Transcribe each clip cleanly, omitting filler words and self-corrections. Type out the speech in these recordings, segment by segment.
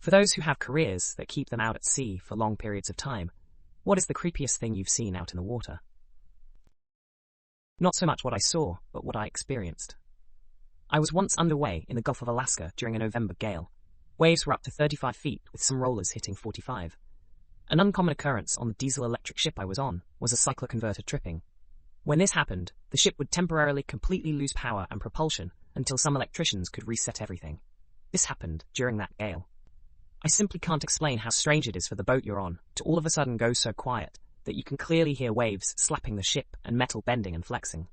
For those who have careers that keep them out at sea for long periods of time, what is the creepiest thing you've seen out in the water? Not so much what I saw, but what I experienced. I was once underway in the Gulf of Alaska during a November gale. Waves were up to 35 feet, with some rollers hitting 45. An uncommon occurrence on the diesel-electric ship I was on was a cycloconverter tripping. When this happened, the ship would temporarily completely lose power and propulsion until some electricians could reset everything. This happened during that gale. I simply can't explain how strange it is for the boat you're on to all of a sudden go so quiet that you can clearly hear waves slapping the ship and metal bending and flexing.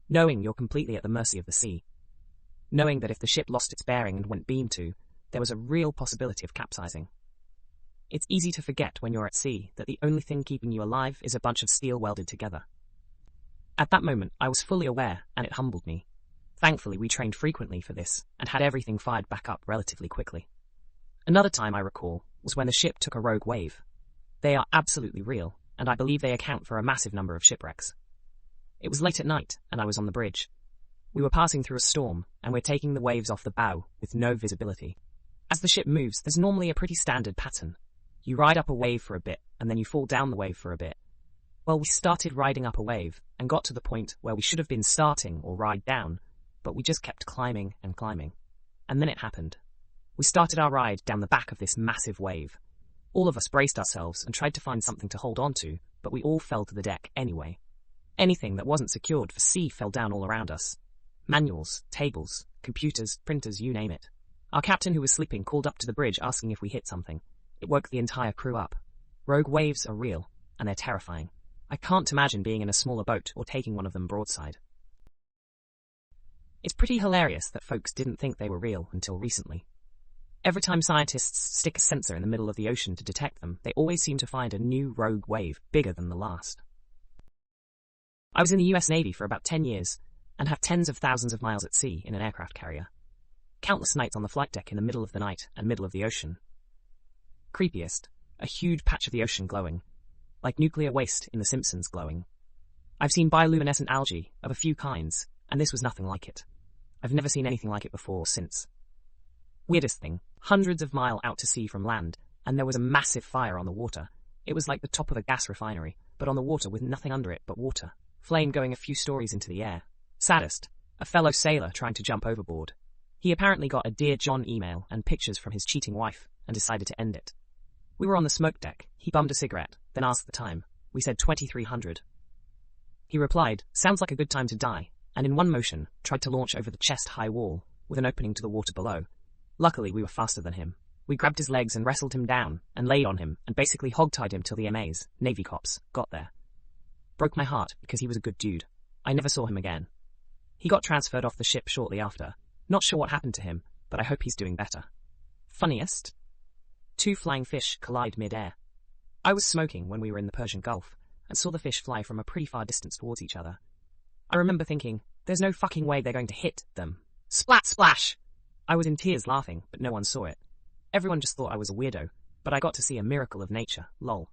Knowing you're completely at the mercy of the sea. Knowing that if the ship lost its bearing and went beam to, there was a real possibility of capsizing. It's easy to forget when you're at sea that the only thing keeping you alive is a bunch of steel welded together. At that moment, I was fully aware, and it humbled me. Thankfully, we trained frequently for this, and had everything fired back up relatively quickly. Another time I recall was when the ship took a rogue wave. They are absolutely real, and I believe they account for a massive number of shipwrecks. It was late at night, and I was on the bridge. We were passing through a storm, and we're taking the waves off the bow with no visibility. As the ship moves, there's normally a pretty standard pattern. You ride up a wave for a bit, and then you fall down the wave for a bit. Well, we started riding up a wave, and got to the point where we should have been starting or ride down, but we just kept climbing and climbing. And then it happened. We started our ride down the back of this massive wave. All of us braced ourselves and tried to find something to hold on to, but we all fell to the deck anyway. Anything that wasn't secured for sea fell down all around us. Manuals, tables, computers, printers, you name it. Our captain, who was sleeping, called up to the bridge asking if we hit something. It woke the entire crew up. Rogue waves are real, and they're terrifying. I can't imagine being in a smaller boat or taking one of them broadside. It's pretty hilarious that folks didn't think they were real until recently. Every time scientists stick a sensor in the middle of the ocean to detect them, they always seem to find a new rogue wave bigger than the last. I was in the US Navy for about 10 years, and have tens of thousands of miles at sea in an aircraft carrier. Countless nights on the flight deck in the middle of the night and middle of the ocean. Creepiest, a huge patch of the ocean glowing, like nuclear waste in The Simpsons glowing. I've seen bioluminescent algae of a few kinds, and this was nothing like it. I've never seen anything like it before or since. Weirdest thing, hundreds of miles out to sea from land, and there was a massive fire on the water. It was like the top of a gas refinery, but on the water with nothing under it but water. Flame going a few stories into the air. Saddest, a fellow sailor trying to jump overboard. He apparently got a Dear John email and pictures from his cheating wife, and decided to end it. We were on the smoke deck. He bummed a cigarette, then asked the time. We said 2300. He replied, "Sounds like a good time to die," and in one motion, tried to launch over the chest-high wall, with an opening to the water below. Luckily, we were faster than him. We grabbed his legs and wrestled him down, and laid on him, and basically hog-tied him till the MAs, Navy cops, got there. Broke my heart, because he was a good dude. I never saw him again. He got transferred off the ship shortly after. Not sure what happened to him, but I hope he's doing better. Funniest? 2 flying fish collide mid-air. I was smoking when we were in the Persian Gulf, and saw the fish fly from a pretty far distance towards each other. I remember thinking, there's no fucking way they're going to hit them. Splat splash! I was in tears laughing, but no one saw it. Everyone just thought I was a weirdo, but I got to see a miracle of nature, lol.